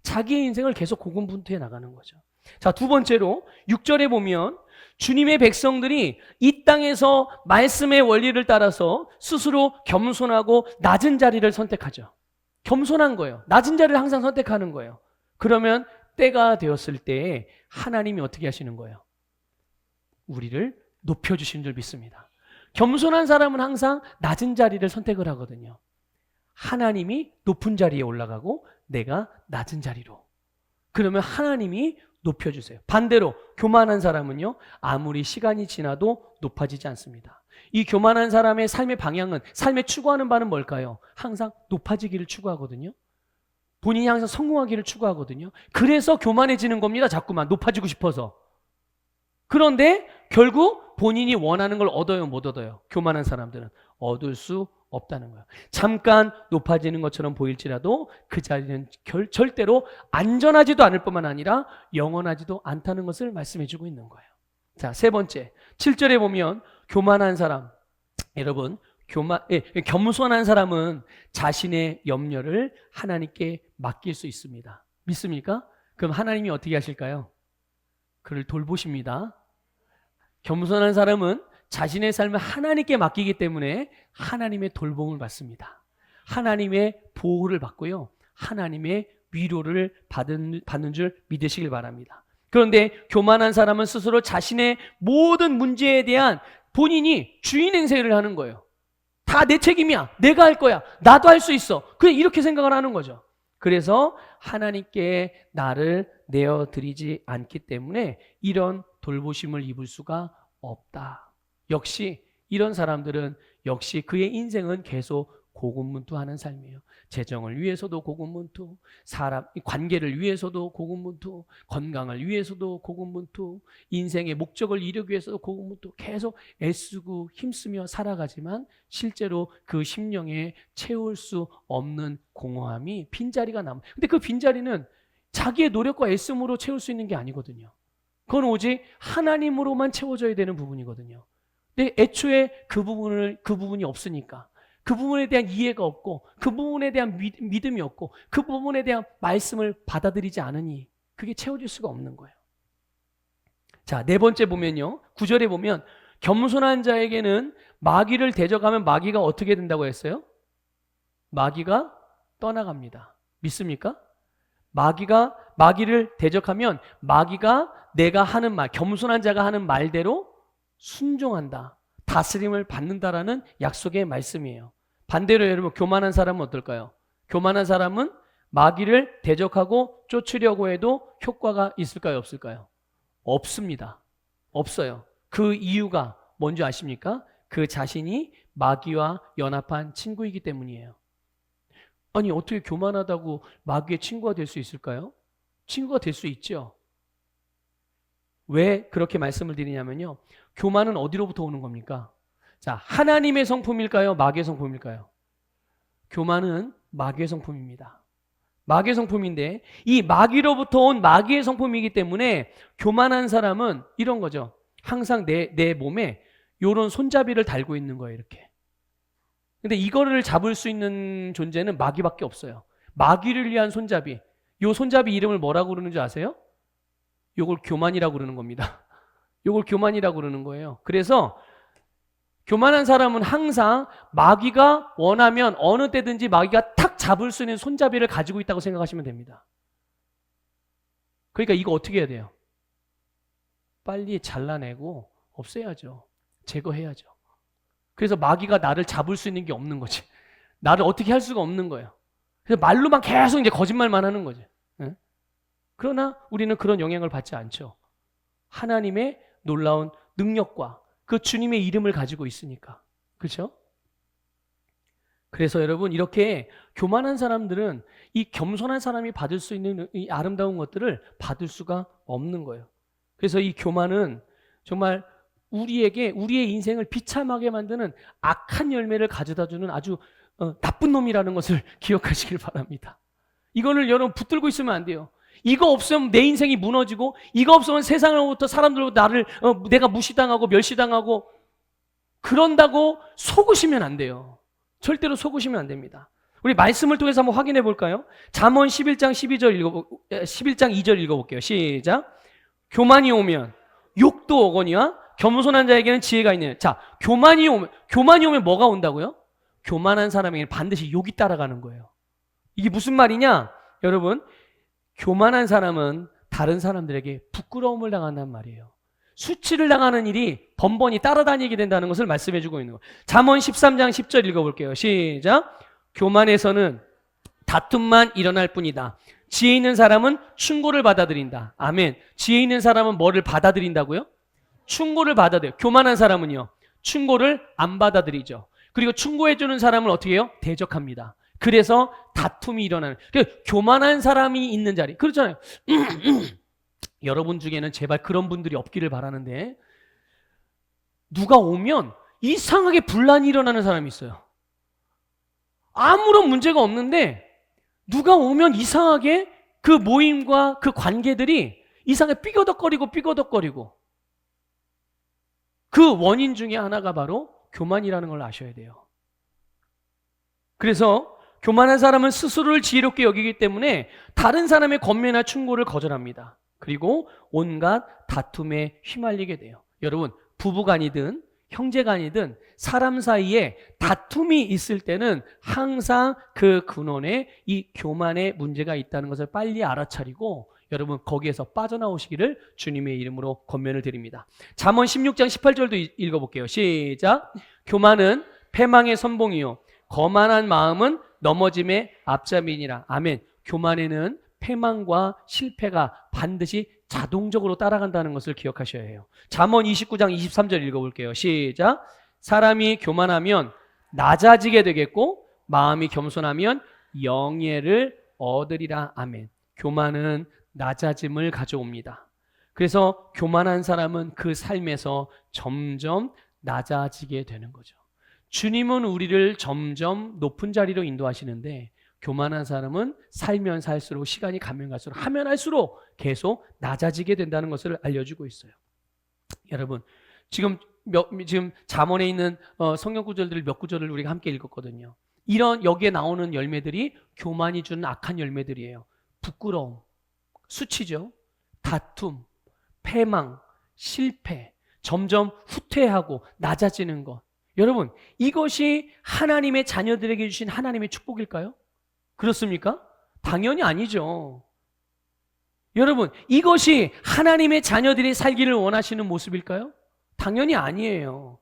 자기의 인생을 계속 고군분투해 나가는 거죠. 자, 두 번째로 6절에 보면 주님의 백성들이 이 땅에서 말씀의 원리를 따라서 스스로 겸손하고 낮은 자리를 선택하죠. 겸손한 거예요. 낮은 자리를 항상 선택하는 거예요. 그러면 때가 되었을 때 하나님이 어떻게 하시는 거예요? 우리를 높여주시는 줄 믿습니다. 겸손한 사람은 항상 낮은 자리를 선택을 하거든요. 하나님이 높은 자리에 올라가고 내가 낮은 자리로. 그러면 하나님이 높여주세요. 반대로 교만한 사람은요, 아무리 시간이 지나도 높아지지 않습니다. 이 교만한 사람의 삶의 방향은, 삶의 추구하는 바는 뭘까요? 항상 높아지기를 추구하거든요. 본인이 항상 성공하기를 추구하거든요. 그래서 교만해지는 겁니다. 자꾸만 높아지고 싶어서. 그런데 결국 본인이 원하는 걸 얻어요, 못 얻어요? 교만한 사람들은 얻을 수 없다는 거예요. 잠깐 높아지는 것처럼 보일지라도 그 자리는 절대로 안전하지도 않을 뿐만 아니라 영원하지도 않다는 것을 말씀해 주고 있는 거예요. 자, 세 번째 7절에 보면 교만한 사람, 여러분 겸손한 사람은 자신의 염려를 하나님께 맡길 수 있습니다. 믿습니까? 그럼 하나님이 어떻게 하실까요? 그를 돌보십니다. 겸손한 사람은 자신의 삶을 하나님께 맡기기 때문에 하나님의 돌봄을 받습니다. 하나님의 보호를 받고요. 하나님의 위로를 받는 줄 믿으시길 바랍니다. 그런데 교만한 사람은 스스로 자신의 모든 문제에 대한 본인이 주인 행세를 하는 거예요. 다 내 책임이야. 내가 할 거야. 나도 할 수 있어. 그냥 이렇게 생각을 하는 거죠. 그래서 하나님께 나를 내어드리지 않기 때문에 이런 돌보심을 입을 수가 없다. 역시 이런 사람들은 역시 그의 인생은 계속 고군분투하는 삶이에요. 재정을 위해서도 고군분투, 사람 관계를 위해서도 고군분투, 건강을 위해서도 고군분투, 인생의 목적을 이루기 위해서도 고군분투, 계속 애쓰고 힘쓰며 살아가지만 실제로 그 심령에 채울 수 없는 공허함이 빈자리가 남아요. 근데 그 빈자리는 자기의 노력과 애씀으로 채울 수 있는 게 아니거든요. 그건 오직 하나님으로만 채워져야 되는 부분이거든요. 근데 애초에 그 부분이 없으니까, 그 부분에 대한 이해가 없고, 그 부분에 대한 믿음이 없고, 그 부분에 대한 말씀을 받아들이지 않으니 그게 채워질 수가 없는 거예요. 자, 네 번째 보면요, 9절에 보면 겸손한 자에게는 마귀를 대적하면 마귀가 어떻게 된다고 했어요? 마귀가 떠나갑니다. 믿습니까? 마귀를 대적하면 마귀가 내가 하는 말, 겸손한 자가 하는 말대로 순종한다. 다스림을 받는다라는 약속의 말씀이에요. 반대로 여러분, 교만한 사람은 어떨까요? 교만한 사람은 마귀를 대적하고 쫓으려고 해도 효과가 있을까요? 없을까요? 없습니다. 없어요. 그 이유가 뭔지 아십니까? 그 자신이 마귀와 연합한 친구이기 때문이에요. 아니, 어떻게 교만하다고 마귀의 친구가 될 수 있을까요? 친구가 될 수 있죠. 왜 그렇게 말씀을 드리냐면요, 교만은 어디로부터 오는 겁니까? 자, 하나님의 성품일까요? 마귀의 성품일까요? 교만은 마귀의 성품입니다. 마귀의 성품인데 이 마귀로부터 온 마귀의 성품이기 때문에 교만한 사람은 이런 거죠. 항상 내 몸에 이런 손잡이를 달고 있는 거예요, 이렇게. 근데 이거를 잡을 수 있는 존재는 마귀밖에 없어요. 마귀를 위한 손잡이. 이 손잡이 이름을 뭐라고 그러는지 아세요? 이걸 교만이라고 그러는 겁니다. 이걸 교만이라고 그러는 거예요. 그래서 교만한 사람은 항상 마귀가 원하면 어느 때든지 마귀가 탁 잡을 수 있는 손잡이를 가지고 있다고 생각하시면 됩니다. 그러니까 이거 어떻게 해야 돼요? 빨리 잘라내고 없애야죠. 제거해야죠. 그래서 마귀가 나를 잡을 수 있는 게 없는 거지. 나를 어떻게 할 수가 없는 거예요. 그래서 말로만 계속 이제 거짓말만 하는 거지. 네? 그러나 우리는 그런 영향을 받지 않죠. 하나님의 놀라운 능력과 그 주님의 이름을 가지고 있으니까. 그렇죠? 그래서 여러분, 이렇게 교만한 사람들은 이 겸손한 사람이 받을 수 있는 이 아름다운 것들을 받을 수가 없는 거예요. 그래서 이 교만은 정말 우리의 인생을 비참하게 만드는 악한 열매를 가져다주는 아주 나쁜 놈이라는 것을 기억하시길 바랍니다. 이거를 여러분 붙들고 있으면 안 돼요. 이거 없으면 내 인생이 무너지고, 이거 없으면 세상으로부터 사람들로부터 내가 무시당하고 멸시당하고, 그런다고 속으시면 안 돼요. 절대로 속으시면 안 됩니다. 우리 말씀을 통해서 한번 확인해 볼까요? 잠언 11장 11장 2절 읽어볼게요. 시작. 교만이 오면 욕도 오거니와 겸손한 자에게는 지혜가 있는. 자, 교만이 오면 뭐가 온다고요? 교만한 사람에게는 반드시 욕이 따라가는 거예요. 이게 무슨 말이냐? 여러분, 교만한 사람은 다른 사람들에게 부끄러움을 당한단 말이에요. 수치를 당하는 일이 번번이 따라다니게 된다는 것을 말씀해 주고 있는 거예요. 잠언 13장 10절 읽어볼게요. 시작. 교만에서는 다툼만 일어날 뿐이다. 지혜 있는 사람은 충고를 받아들인다. 아멘. 지혜 있는 사람은 뭐를 받아들인다고요? 충고를 받아들여요. 교만한 사람은요, 충고를 안 받아들이죠. 그리고 충고해 주는 사람을 어떻게 해요? 대적합니다. 그래서 다툼이 일어나는. 교만한 사람이 있는 자리. 그렇잖아요. 여러분 중에는 제발 그런 분들이 없기를 바라는데, 누가 오면 이상하게 분란이 일어나는 사람이 있어요. 아무런 문제가 없는데 누가 오면 이상하게 그 모임과 그 관계들이 이상하게 삐거덕거리고 그 원인 중에 하나가 바로 교만이라는 걸 아셔야 돼요. 그래서 교만한 사람은 스스로를 지혜롭게 여기기 때문에 다른 사람의 권면이나 충고를 거절합니다. 그리고 온갖 다툼에 휘말리게 돼요. 여러분, 부부간이든 형제간이든 사람 사이에 다툼이 있을 때는 항상 그 근원에 이 교만의 문제가 있다는 것을 빨리 알아차리고 여러분 거기에서 빠져나오시기를 주님의 이름으로 권면을 드립니다. 잠언 16장 18절도 읽어볼게요. 시작. 교만은 패망의 선봉이요 거만한 마음은 넘어짐의 앞잡이니라. 아멘. 교만에는 패망과 실패가 반드시 자동적으로 따라간다는 것을 기억하셔야 해요. 잠언 29장 23절 읽어볼게요. 시작. 사람이 교만하면 낮아지게 되겠고 마음이 겸손하면 영예를 얻으리라. 아멘. 교만은 낮아짐을 가져옵니다. 그래서 교만한 사람은 그 삶에서 점점 낮아지게 되는 거죠. 주님은 우리를 점점 높은 자리로 인도하시는데 교만한 사람은 살면 살수록 시간이 가면 갈수록 하면 할수록 계속 낮아지게 된다는 것을 알려주고 있어요. 여러분, 지금 잠언에 있는 성경 구절들을 몇 구절을 우리가 함께 읽었거든요. 이런 여기에 나오는 열매들이 교만이 주는 악한 열매들이에요. 부끄러움, 수치죠. 다툼, 패망, 실패, 점점 후퇴하고 낮아지는 것. 여러분, 이것이 하나님의 자녀들에게 주신 하나님의 축복일까요? 그렇습니까? 당연히 아니죠. 여러분, 이것이 하나님의 자녀들이 살기를 원하시는 모습일까요? 당연히 아니에요.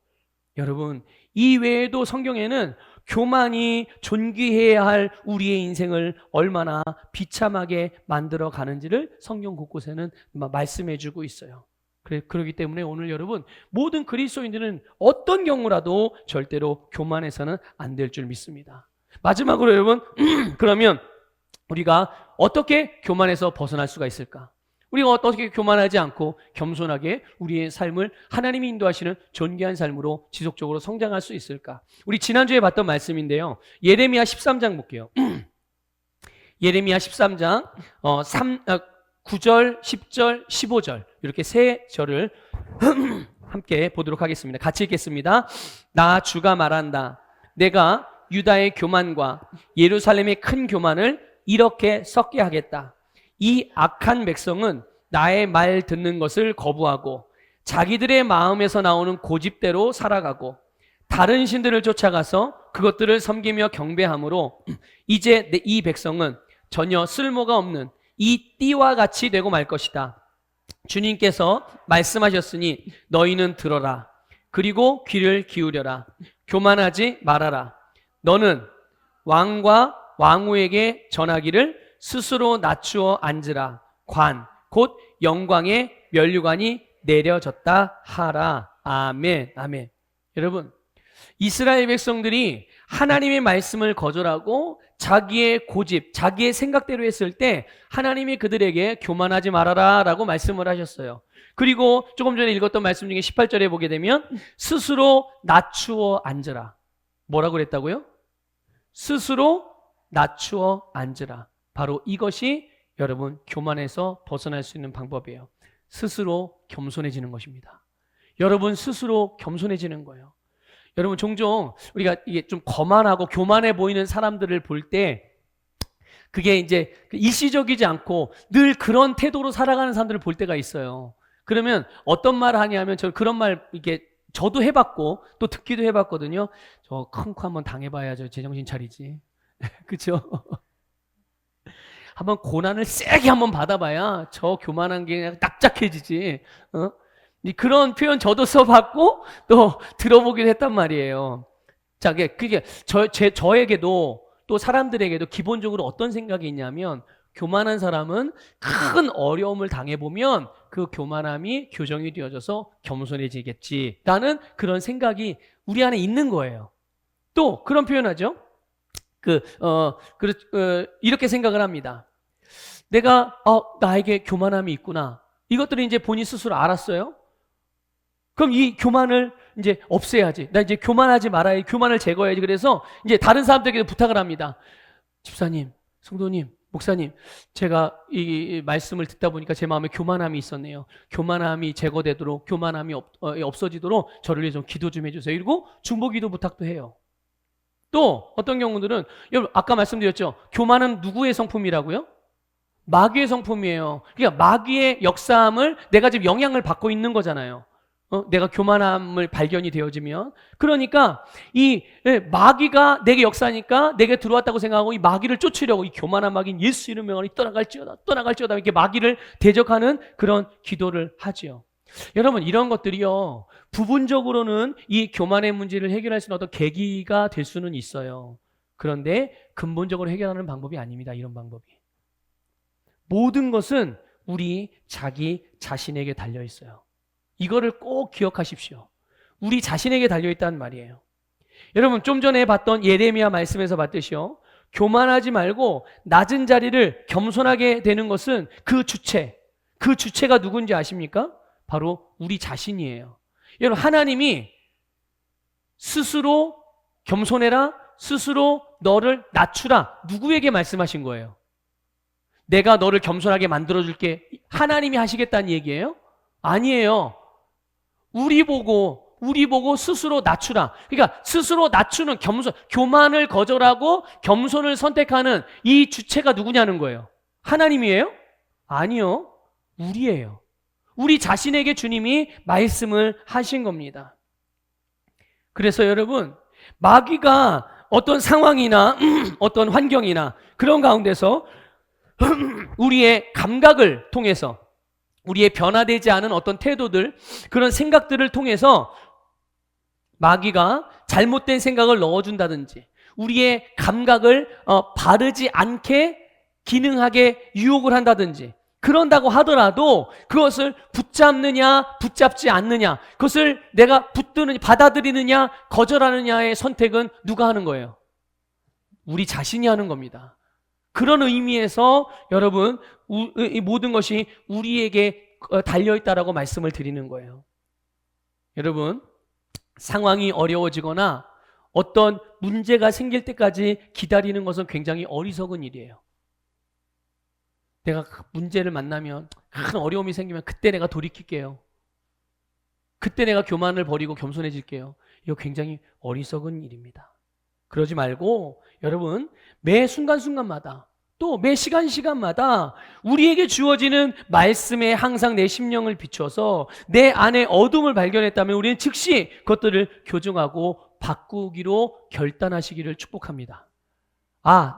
여러분, 이 외에도 성경에는 교만이 존귀해야 할 우리의 인생을 얼마나 비참하게 만들어 가는지를 성경 곳곳에는 말씀해 주고 있어요. 그렇기 때문에 오늘 여러분, 모든 그리스도인들은 어떤 경우라도 절대로 교만해서는 안 될 줄 믿습니다. 마지막으로 여러분, 그러면 우리가 어떻게 교만에서 벗어날 수가 있을까? 우리가 어떻게 교만하지 않고 겸손하게 우리의 삶을 하나님이 인도하시는 존귀한 삶으로 지속적으로 성장할 수 있을까? 우리 지난주에 봤던 말씀인데요. 예레미야 13장 볼게요. 예레미야 13장 9절, 10절, 15절 이렇게 세 절을 함께 보도록 하겠습니다. 같이 읽겠습니다. 나 주가 말한다. 내가 유다의 교만과 예루살렘의 큰 교만을 이렇게 섞게 하겠다. 이 악한 백성은 나의 말 듣는 것을 거부하고 자기들의 마음에서 나오는 고집대로 살아가고 다른 신들을 쫓아가서 그것들을 섬기며 경배함으로 이제 이 백성은 전혀 쓸모가 없는 이 띠와 같이 되고 말 것이다. 주님께서 말씀하셨으니 너희는 들어라. 그리고 귀를 기울여라. 교만하지 말아라. 너는 왕과 왕후에게 전하기를 스스로 낮추어 앉으라. 관, 곧 영광의 면류관이 내려졌다 하라. 아멘, 아멘. 여러분, 이스라엘 백성들이 하나님의 말씀을 거절하고 자기의 고집, 자기의 생각대로 했을 때 하나님이 그들에게 교만하지 말아라 라고 말씀을 하셨어요. 그리고 조금 전에 읽었던 말씀 중에 18절에 보게 되면 스스로 낮추어 앉으라. 뭐라고 그랬다고요? 스스로 낮추어 앉으라. 바로 이것이 여러분 교만에서 벗어날 수 있는 방법이에요. 스스로 겸손해지는 것입니다. 여러분 스스로 겸손해지는 거예요. 여러분 종종 우리가 이게 좀 거만하고 교만해 보이는 사람들을 볼 때 그게 이제 일시적이지 않고 늘 그런 태도로 살아가는 사람들을 볼 때가 있어요. 그러면 어떤 말을 하냐면 저는 그런 말 이게 저도 해봤고 또 듣기도 해봤거든요. 저 큰 코 한번 당해봐야죠. 제정신 차리지. 그렇죠? 한번 고난을 세게 한번 받아봐야 저 교만한 게 그냥 딱딱해지지. 그런 표현 저도 써봤고 또 들어보긴 했단 말이에요. 자, 그게 저에게도 또 사람들에게도 기본적으로 어떤 생각이 있냐면 교만한 사람은 큰 어려움을 당해보면 그 교만함이 교정이 되어져서 겸손해지겠지라는 그런 생각이 우리 안에 있는 거예요. 또 그런 표현하죠. 이렇게 생각을 합니다. 내가 나에게 교만함이 있구나. 이것들을 이제 본인 스스로 알았어요. 그럼 이 교만을 이제 없애야지. 나 이제 교만하지 말아야지. 교만을 제거해야지. 그래서 이제 다른 사람들에게 부탁을 합니다. 집사님, 성도님, 목사님, 제가 이 말씀을 듣다 보니까 제 마음에 교만함이 있었네요. 교만함이 제거되도록, 교만함이 없어지도록 저를 위해 좀 기도 좀 해주세요. 그리고 중보기도 부탁도 해요. 또 어떤 경우들은 여러분 아까 말씀드렸죠. 교만은 누구의 성품이라고요? 마귀의 성품이에요. 그러니까 마귀의 역사함을 내가 지금 영향을 받고 있는 거잖아요. 내가 교만함을 발견이 되어지면 그러니까 이 마귀가 내게 역사하니까 내게 들어왔다고 생각하고 이 마귀를 쫓으려고 이 교만한 마귀는 예수 이름 명하니 떠나갈지어다 이렇게 마귀를 대적하는 그런 기도를 하지요. 여러분 이런 것들이요 부분적으로는 이 교만의 문제를 해결할 수 있는 어떤 계기가 될 수는 있어요. 그런데 근본적으로 해결하는 방법이 아닙니다. 이런 방법이 모든 것은 우리 자기 자신에게 달려 있어요. 이거를 꼭 기억하십시오. 우리 자신에게 달려있다는 말이에요. 여러분 좀 전에 봤던 예레미야 말씀에서 봤듯이요. 교만하지 말고 낮은 자리를 겸손하게 되는 것은 그 주체가 누군지 아십니까? 바로 우리 자신이에요. 여러분 하나님이 스스로 겸손해라, 스스로 너를 낮추라 누구에게 말씀하신 거예요? 내가 너를 겸손하게 만들어줄게 하나님이 하시겠다는 얘기예요? 아니에요. 우리 보고 스스로 낮추라. 그러니까 스스로 낮추는 교만을 거절하고 겸손을 선택하는 이 주체가 누구냐는 거예요. 하나님이에요? 아니요. 우리예요. 우리 자신에게 주님이 말씀을 하신 겁니다. 그래서 여러분, 마귀가 어떤 상황이나 어떤 환경이나 그런 가운데서 우리의 감각을 통해서 우리의 변화되지 않은 어떤 태도들, 그런 생각들을 통해서 마귀가 잘못된 생각을 넣어준다든지 우리의 감각을 바르지 않게 기능하게 유혹을 한다든지 그런다고 하더라도 그것을 붙잡느냐 붙잡지 않느냐, 그것을 내가 받아들이느냐 거절하느냐의 선택은 누가 하는 거예요? 우리 자신이 하는 겁니다. 그런 의미에서 여러분 이 모든 것이 우리에게 달려있다라고 말씀을 드리는 거예요. 여러분 상황이 어려워지거나 어떤 문제가 생길 때까지 기다리는 것은 굉장히 어리석은 일이에요. 내가 문제를 만나면 큰 어려움이 생기면 그때 내가 돌이킬게요. 그때 내가 교만을 버리고 겸손해질게요. 이거 굉장히 어리석은 일입니다. 그러지 말고 여러분 매 순간순간마다 또 매 시간마다 우리에게 주어지는 말씀에 항상 내 심령을 비춰서 내 안에 어둠을 발견했다면 우리는 즉시 그것들을 교정하고 바꾸기로 결단하시기를 축복합니다.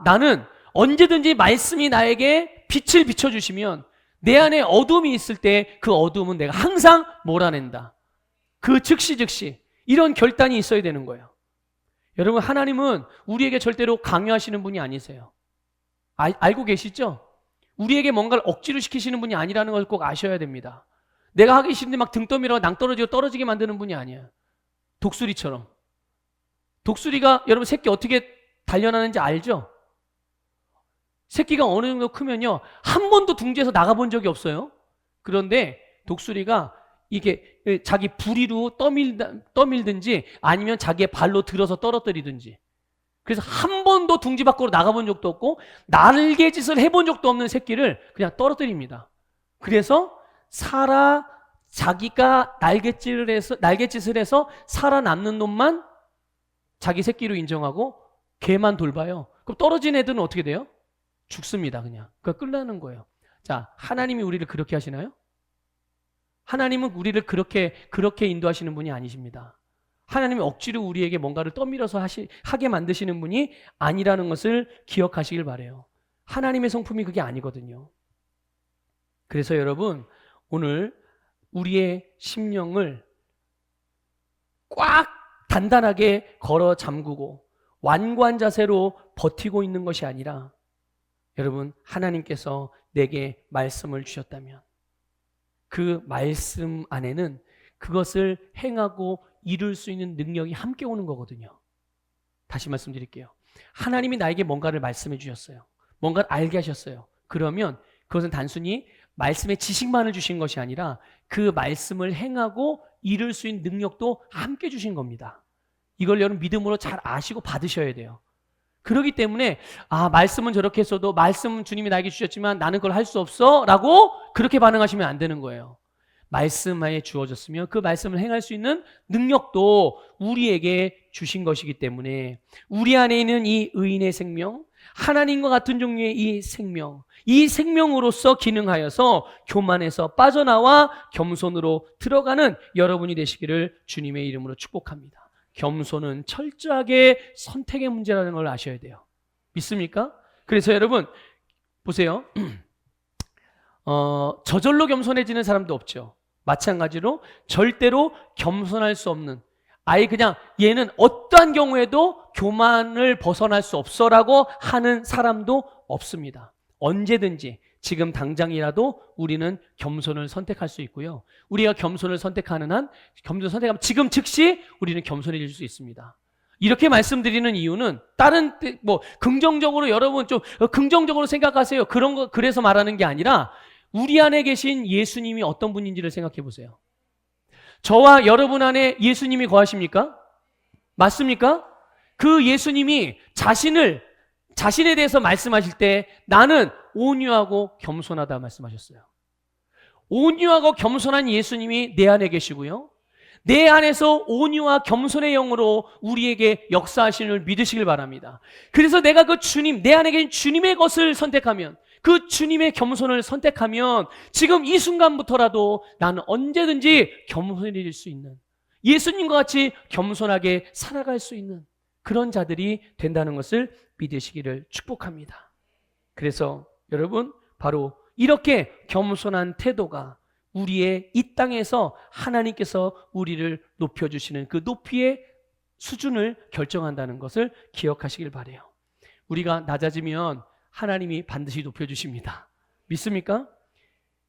나는 언제든지 말씀이 나에게 빛을 비춰주시면 내 안에 어둠이 있을 때 그 어둠은 내가 항상 몰아낸다. 그 즉시 이런 결단이 있어야 되는 거예요. 여러분 하나님은 우리에게 절대로 강요하시는 분이 아니세요. 알고 계시죠? 우리에게 뭔가를 억지로 시키시는 분이 아니라는 걸 꼭 아셔야 됩니다. 내가 하기 싫은데 막 등 떠밀어 낭떠러지고 떨어지게 만드는 분이 아니에요. 독수리처럼. 독수리가 여러분 새끼 어떻게 단련하는지 알죠? 새끼가 어느 정도 크면요 한 번도 둥지에서 나가본 적이 없어요. 그런데 독수리가 이게 자기 부리로 떠밀든지 아니면 자기의 발로 들어서 떨어뜨리든지, 그래서 한 번도 둥지 밖으로 나가본 적도 없고 날개짓을 해본 적도 없는 새끼를 그냥 떨어뜨립니다. 그래서 자기가 날개짓을 해서 살아남는 놈만 자기 새끼로 인정하고 걔만 돌봐요. 그럼 떨어진 애들은 어떻게 돼요? 죽습니다. 그냥. 그러니까 끝나는 거예요. 자, 하나님이 우리를 그렇게 하시나요? 하나님은 우리를 그렇게 인도하시는 분이 아니십니다. 하나님이 억지로 우리에게 뭔가를 떠밀어서 하게 만드시는 분이 아니라는 것을 기억하시길 바라요. 하나님의 성품이 그게 아니거든요. 그래서 여러분, 오늘 우리의 심령을 꽉 단단하게 걸어 잠그고 완고한 자세로 버티고 있는 것이 아니라, 여러분, 하나님께서 내게 말씀을 주셨다면 그 말씀 안에는 그것을 행하고 이룰 수 있는 능력이 함께 오는 거거든요. 다시 말씀드릴게요. 하나님이 나에게 뭔가를 말씀해 주셨어요. 뭔가를 알게 하셨어요. 그러면 그것은 단순히 말씀의 지식만을 주신 것이 아니라 그 말씀을 행하고 이룰 수 있는 능력도 함께 주신 겁니다. 이걸 여러분 믿음으로 잘 아시고 받으셔야 돼요. 그렇기 때문에 말씀은 저렇게 했어도 말씀은 주님이 나에게 주셨지만 나는 그걸 할 수 없어 라고 그렇게 반응하시면 안 되는 거예요. 말씀에 주어졌으면 그 말씀을 행할 수 있는 능력도 우리에게 주신 것이기 때문에 우리 안에 있는 이 의인의 생명, 하나님과 같은 종류의 이 생명으로서 기능하여서 교만에서 빠져나와 겸손으로 들어가는 여러분이 되시기를 주님의 이름으로 축복합니다. 겸손은 철저하게 선택의 문제라는 걸 아셔야 돼요. 믿습니까? 그래서 여러분 보세요. 저절로 겸손해지는 사람도 없죠. 마찬가지로 절대로 겸손할 수 없는, 아예 그냥 얘는 어떠한 경우에도 교만을 벗어날 수 없어라고 하는 사람도 없습니다. 언제든지 지금 당장이라도 우리는 겸손을 선택할 수 있고요. 우리가 겸손을 선택하는 한, 겸손을 선택하면 지금 즉시 우리는 겸손해질 수 있습니다. 이렇게 말씀드리는 이유는 다른 긍정적으로 여러분 좀 긍정적으로 생각하세요. 그런 거 그래서 말하는 게 아니라 우리 안에 계신 예수님이 어떤 분인지를 생각해 보세요. 저와 여러분 안에 예수님이 거하십니까? 맞습니까? 그 예수님이 자신에 대해서 말씀하실 때 나는 온유하고 겸손하다 말씀하셨어요. 온유하고 겸손한 예수님이 내 안에 계시고요. 내 안에서 온유와 겸손의 영으로 우리에게 역사하시는 걸 믿으시길 바랍니다. 그래서 내가 그 주님, 내 안에 계신 주님의 것을 선택하면, 그 주님의 겸손을 선택하면 지금 이 순간부터라도 나는 언제든지 겸손해질 수 있는, 예수님과 같이 겸손하게 살아갈 수 있는 그런 자들이 된다는 것을 믿으시기를 축복합니다. 그래서 여러분, 바로 이렇게 겸손한 태도가 우리의 이 땅에서 하나님께서 우리를 높여주시는 그 높이의 수준을 결정한다는 것을 기억하시길 바라요. 우리가 낮아지면 하나님이 반드시 높여주십니다. 믿습니까?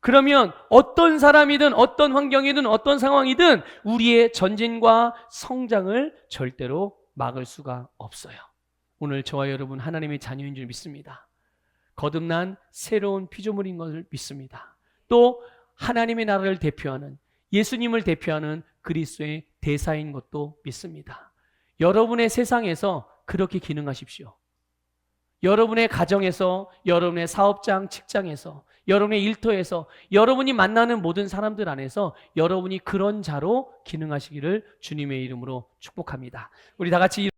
그러면 어떤 사람이든 어떤 환경이든 어떤 상황이든 우리의 전진과 성장을 절대로 막을 수가 없어요. 오늘 저와 여러분 하나님의 자녀인 줄 믿습니다. 거듭난 새로운 피조물인 것을 믿습니다. 또 하나님의 나라를 대표하는, 예수님을 대표하는 그리스도의 대사인 것도 믿습니다. 여러분의 세상에서 그렇게 기능하십시오. 여러분의 가정에서, 여러분의 사업장, 직장에서, 여러분의 일터에서, 여러분이 만나는 모든 사람들 안에서 여러분이 그런 자로 기능하시기를 주님의 이름으로 축복합니다. 우리 다 같이